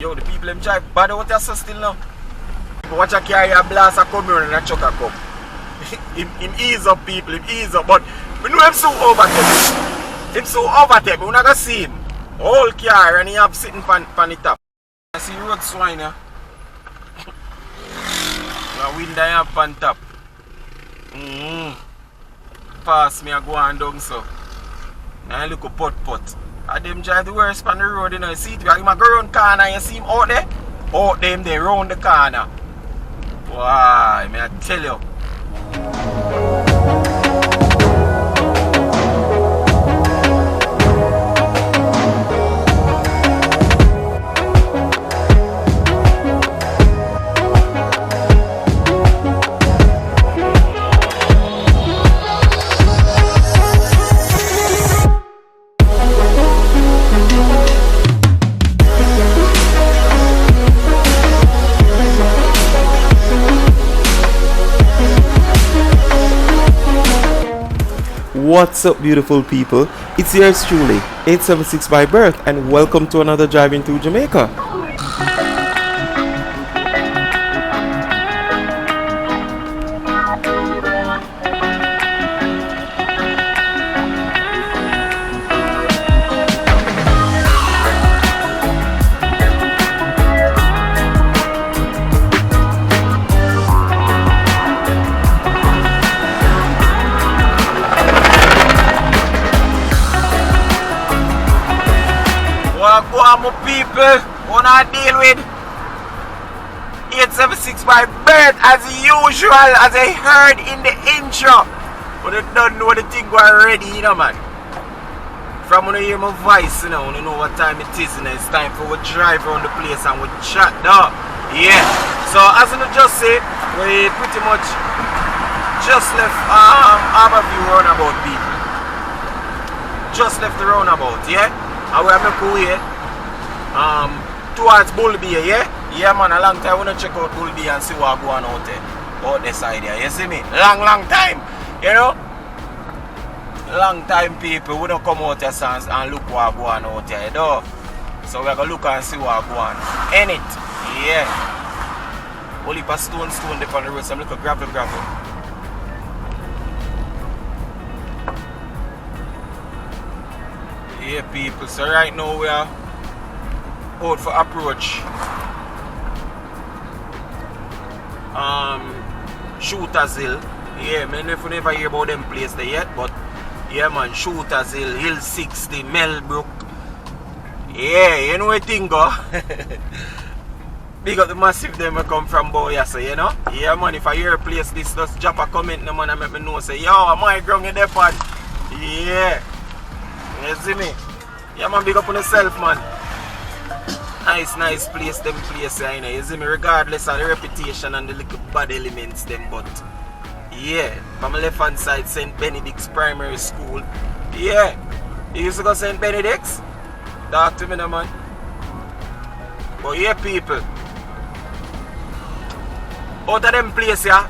Yo, the people them drive bad out there so still now. Watch a carry a blast a come here and a truck a come. him ease up people, him ease up. But we know him so overtake. Him so overtake, we not gonna see him. Whole car and he have sitting pan the top. I see road swine here. The window have pan top. Pass me a go on down so. Now look a pot. And them drive the worst on the road, you know. You see it, you go round the corner, you see him out there? Out them there, round the corner. Why, may I tell you. What's up, beautiful people? It's yours truly, 876 by Bergs, and welcome to another driving through Jamaica. My people, wanna deal with 876 by Bergs as usual, as I heard in the intro. But I don't know the thing going ready, you know, man. From when you hear my voice, you know what time it is, and it's time for we drive around the place and we chat now. Yeah. So as I just said, we pretty much just left Harborview roundabout, people. Just left the roundabout, yeah? And we're going here. Towards Bull Bay, yeah? Yeah, man, a long time we don't check out Bull Bay and see what going out there. Out this side here, you see me? Long time, you know? Long time, people, we don't come out here and look what going out here, you know? So we're going to look and see what going on. In it, yeah. Only for stone there on the road, some little gravel. Yeah, people, so right now we are out for approach Shooters Hill. Yeah, man, if you never hear about them place there yet, but yeah, man, Shooters Hill, Hill 60, Melbrook. Yeah, you know what thing go. Big up the massive them I come from Boya, so you know. Yeah, man, if I hear a place this, just drop a comment, no man, and make me know, say, yo, am I ground in there, pan? Yeah. You see me? Yeah, man, big up on yourself, man. Nice place, them place, you know. You see me, regardless of the reputation and the little bad elements, them, but yeah, from my left hand side, St. Benedict's Primary School. Yeah, you used to go St. Benedict's? Talk to me now, man. But yeah, people, out of them places, yeah,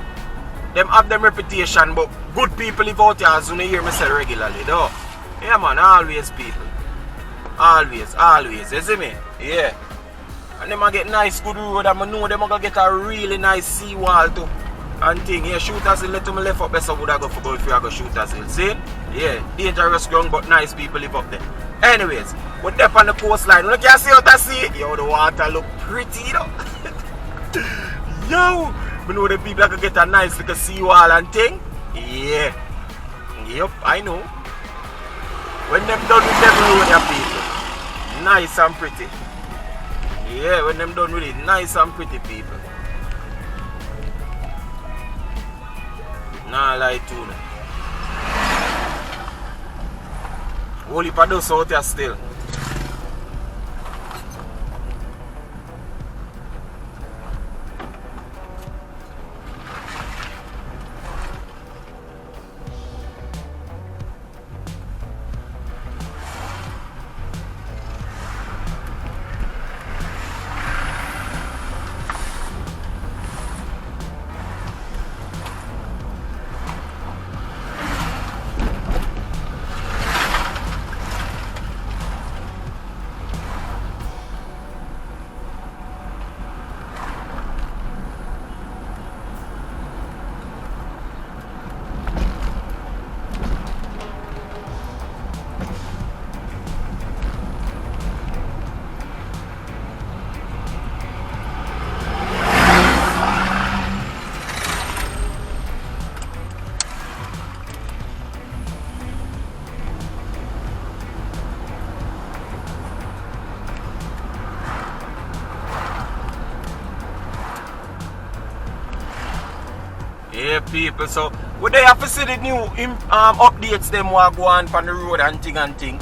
them have them reputation, but good people live out here, as you hear me say regularly, though. Yeah, man, always, people. Always, you see me? Yeah. And them a get nice good road, and I know them a gonna get a really nice seawall too. And thing, yeah, Shooters Hill, let them left up better would I go for golf if I go Shooters Hill. See? Yeah, dangerous ground, but nice people live up there. Anyways, we're there on the coastline. You can see what I see? Yo, the water look pretty, you know. Yo, we know the people that can get a nice little seawall and thing. Yeah. Yep, I know. When them done with them road, yeah, people. Nice and pretty. Yeah, when them done with it, nice and pretty, people. Nah, lie to me. Whole heap of dust out here still. Yeah, people. So we they have to see the new updates them what go on the road and thing.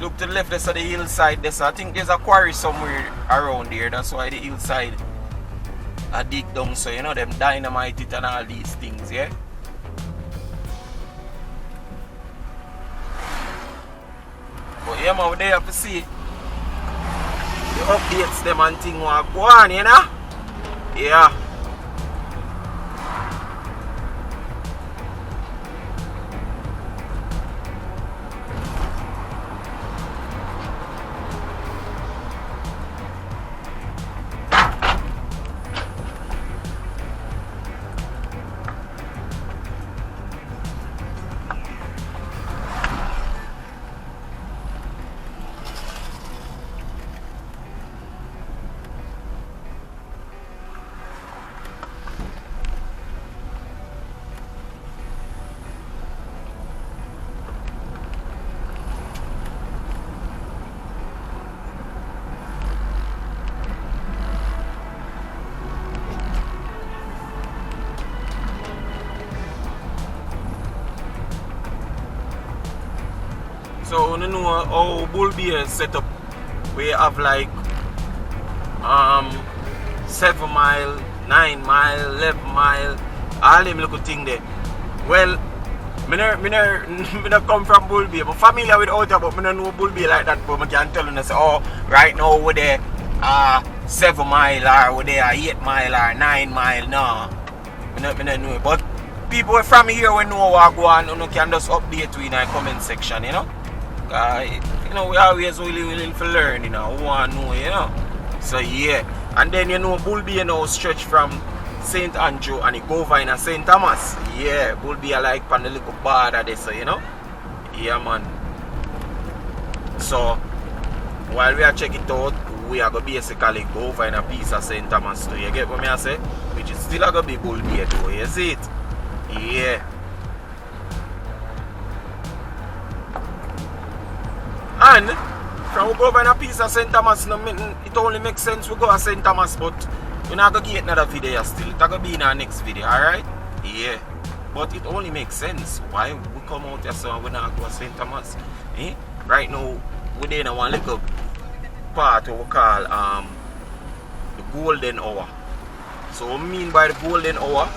Look to the left, there's the hillside. There's, I think there's a quarry somewhere around there. That's why the hillside I dig down. So you know them dynamite it and all these things, yeah. But yeah, man, we they have to see the updates them and thing what go on, you know. Yeah. So you know how bull beer set up. We have like 7 mile, 9 mile, 11 mile, all them little thing there. Well, me no come from bull beer. I'm familiar with outer, but I don't know bull beer like that. But I can tell you say, oh, right now we're there 7 mile or we're there 8 mile or 9 mile. No, I don't know. But people from here we know what go on. You can just update in the comment section, you know. You know, we always willing to learn, you know, we want to know, you know. So yeah, and then you know, bull beer now stretch from St. Andrew and it go over in St. Thomas. Yeah, bull beer like on the little border there, so you know. Yeah, man. So while we are checking it out, we are going to basically go over in a piece of St. Thomas too. You get what I say? Which is still going to be bull beer too, you see it? Yeah. And from we go over in a piece of St. Thomas, it only makes sense we go to St. Thomas, but we're not going to get another video still. It's going to be in our next video, alright? Yeah. But it only makes sense. Why we come out here so we're not go to St. Thomas? Eh? Right now, we're in one little part what we call the golden hour. So what I mean by the golden hour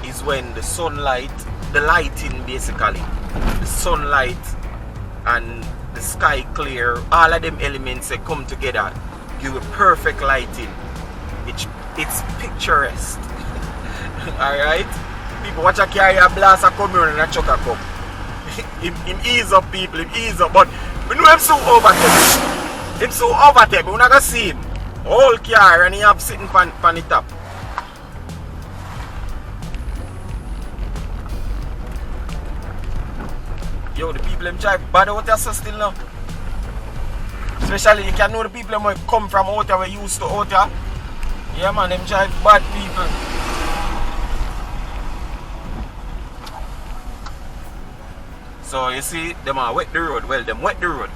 is when the sunlight, the lighting basically, the sunlight and the sky clear, all of them elements they come together, give a perfect lighting. It's picturesque. Alright? People watch a carry a blast a come here and a chuck a come. him ease up people, him ease up, but we know him so overtake. Him so overtake, we're not gonna see him. Whole car and he have sitting pan the top. Yo, the people them drive bad out there so still now. Especially you can know the people them come from out there, we used to out there. Yeah man, them drive bad people. So you see, them are wet the road. Well, them wet the road.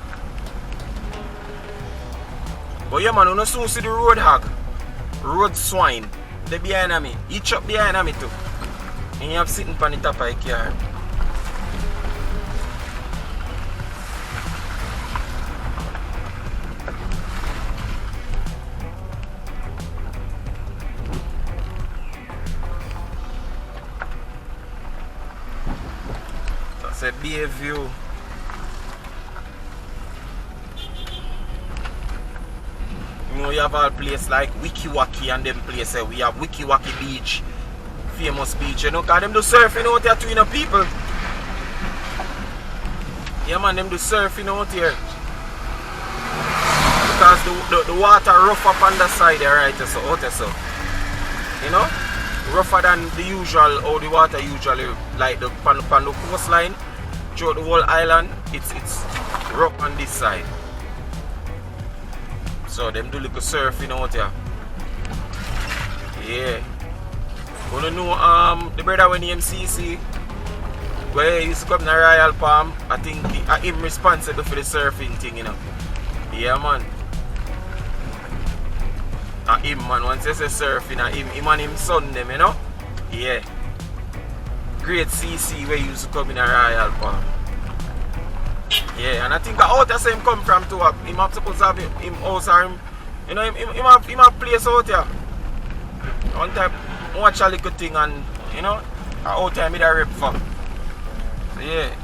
But yeah man, you no soon see the road hog. Road swine. They behind me. Each up behind me too. And you have sitting on the top of the car. That's a bay view. You know, you have all places like LiQWYD and them places. We have LiQWYD beach, famous beach, you know, because them do surfing out here too, you know, people. Yeah man, them do surfing out here. Because the water rough up on the side there, right, so out there, so. You know? Rougher than the usual, or the water usually, like the pan the coastline, throughout the whole island, it's rough on this side. So them do little surfing out here. Yeah. You know the brother when the MCC where he used to come to Royal Palm, I think him responsible for the surfing thing, you know. Yeah man. Him man, once you say surfing, him and him son them, you know? Yeah. great CC where he used to come in a Royal Palm. Yeah, and I think out there him come from too. Him not supposed to have him house or him, you know, him have place out here. One time watch a little thing and you know, out there me da rep for. So yeah.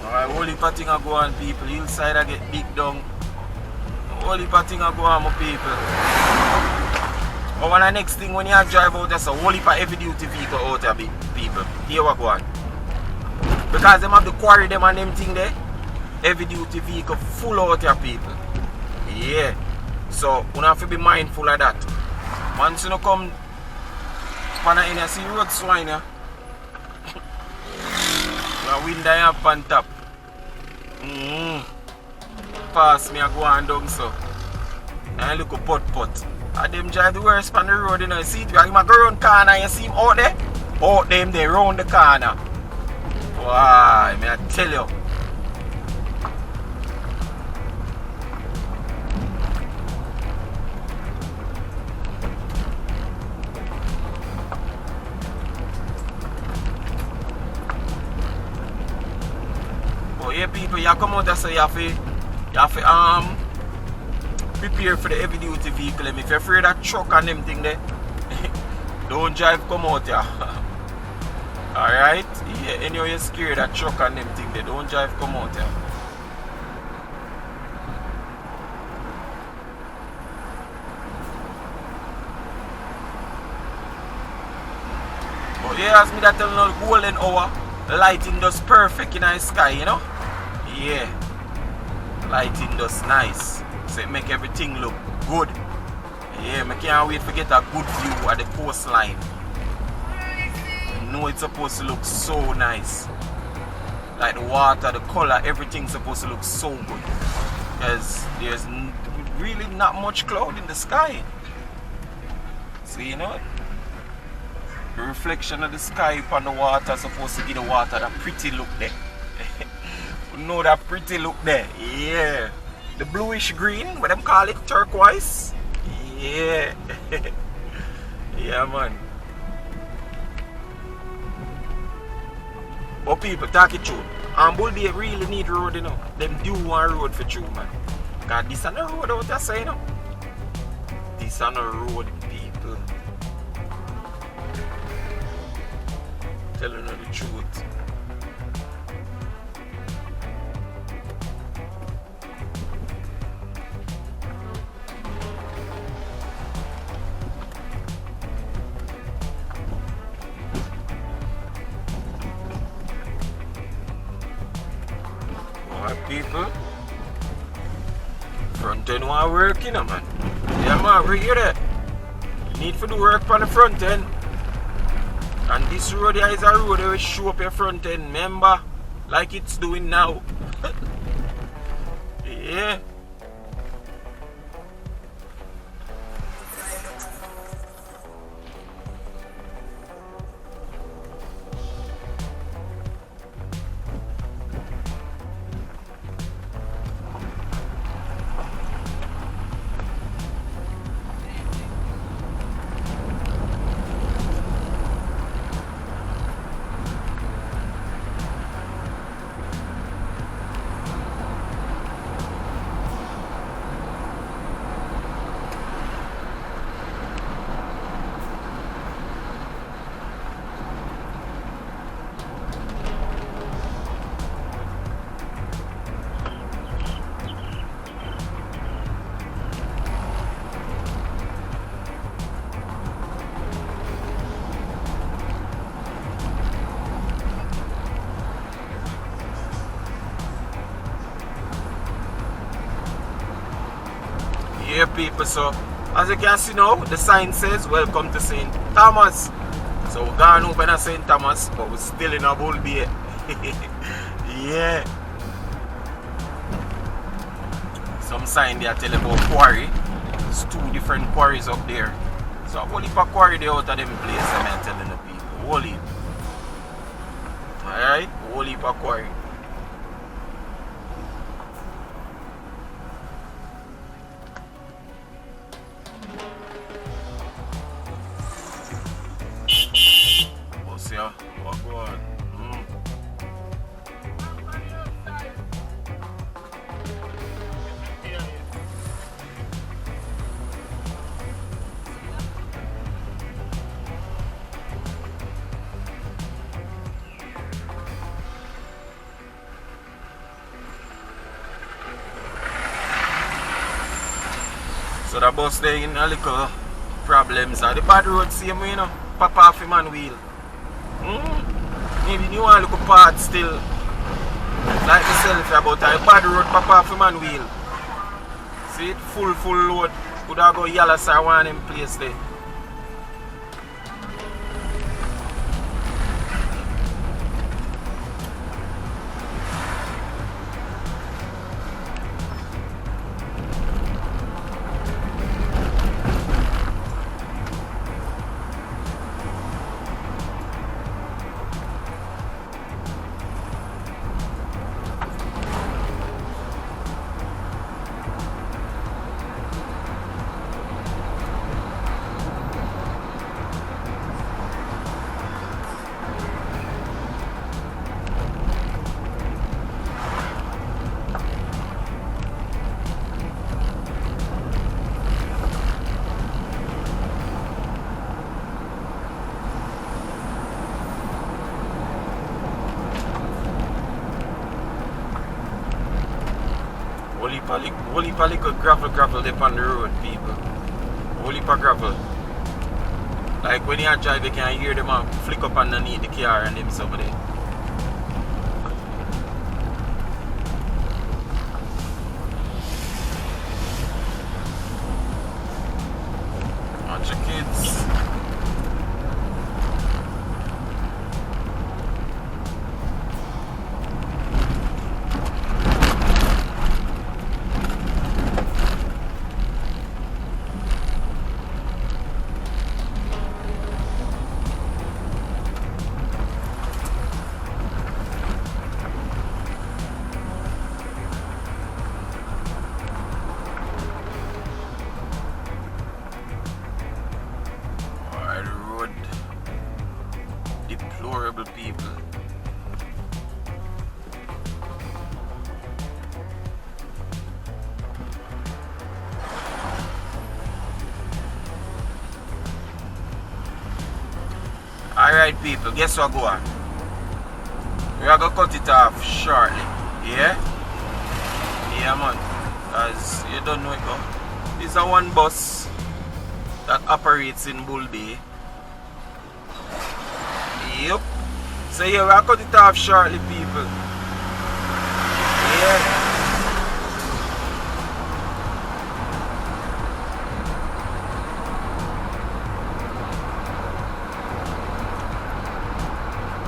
Alright, whole heap of thing a go on people. Hillside I get big down. Whole heap of thing a go on my people. But when the next thing when you drive out there's a whole heap of heavy duty vehicle out there people. Here we go on. Because them have the quarry them and them thing there. Heavy duty vehicle full out here people. Yeah. So you have to be mindful of that. Once you come on the inner see road swine here. The window up on top. Pass me and go on down so. And look at pot. And them drive the worst on the road, you know. You see it, you go around the corner, you see him out there? Out them there, round the corner. Wow, may I tell you. Oh yeah people, you come out there so you have to prepare for the heavy duty vehicle. If you're afraid of truck and them thing there, don't drive come out here. Alright? Yeah, anyway you're scared of truck and them thing there, don't drive come out here. But yeah, as me that tell you, golden hour, the lighting does perfect in the sky, you know? Yeah. Lighting does nice. So it make everything look good. Yeah, I can't wait to get a good view of the coastline. You know it's supposed to look so nice. Like the water, the color, everything's supposed to look so good. Because there's really not much cloud in the sky. So you know, the reflection of the sky upon the water is supposed to give the water that pretty look there. You know that pretty look there? Yeah. The bluish green, what them call it, turquoise. Yeah. Yeah man. But people, talk it true. Bull Bay really need road, you know. Them do want road for true, man. Because this is the road out there, so, you know. This is the road, people. Telling you the truth. People, front end want work, you know, man. Yeah, man, we hear that. You need to do work on the front end. And this road here is a road that will show up your front end, remember? Like it's doing now. Yeah. Yeah, people, so as you can see now, the sign says welcome to St. Thomas. So we're going open at St. Thomas, but we're still in a Bull Bay. Yeah. Some sign there tell about quarry. There's 2 different quarries up there. So a whole heap of quarry there out of them place, I'm telling the people. Whole heap. Alright? Whole heap of quarry. So the bus there in a little problems. The bad road same way, you know. Pop off him man wheel. Maybe you want to look part still. Like myself about a bad road pop off him man wheel. See it full load. Could I go yellow sir one in place there. Whole heap of little gravel there on the road, people. Whole heap of gravel. Like when you drive, you can hear them flick up underneath the car and them some of there. Bunch of kids. Deplorable people. Alright people, guess what go on? We are gonna cut it off shortly. Yeah? Yeah man. As you don't know it now. This is one bus that operates in Bull Bay. Yep. So yeah, we'll cut it off shortly, people. Yeah.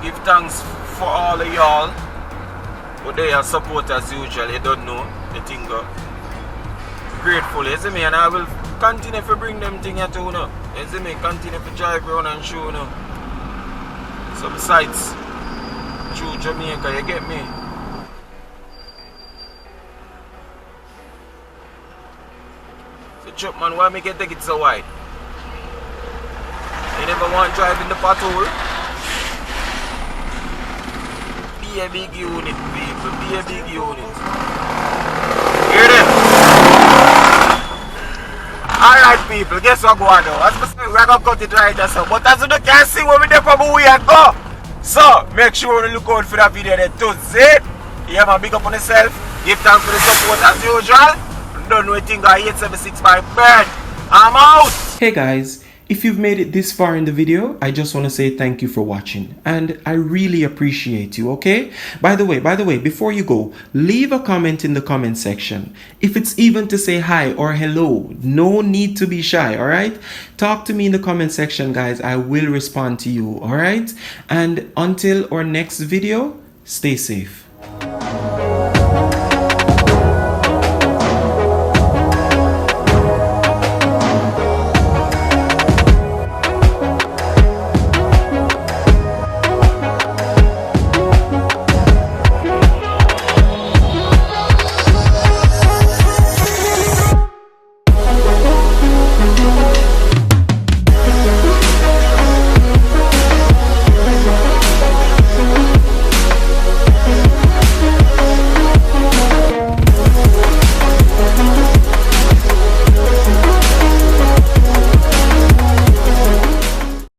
Give thanks for all of y'all. But they are support as usual, you don't know the thing go. Grateful, you see me, and I will continue to bring them things to you know. You see me, continue to drive around and show you know. So besides, through Jamaica, you get me? So Chuck man, why make you take it so wide? You never want to drive in the pothole? Be a big unit, people, be a big unit. Hear them? Alright people, guess what go on now? As I say, we're going to cut it right there, so. But as you can see where we there from we are go. So, make sure you look out for that video there too. See? Yeah man, big up on yourself. Give thanks for the support as usual. Don't know anything got 876 by Bergs. I'm out. Hey guys, if you've made it this far in the video, I just want to say thank you for watching, and I really appreciate you, okay? By the way, before you go, leave a comment in the comment section. If it's even to say hi or hello, no need to be shy, all right? Talk to me in the comment section, guys. I will respond to you, all right? And until our next video, stay safe.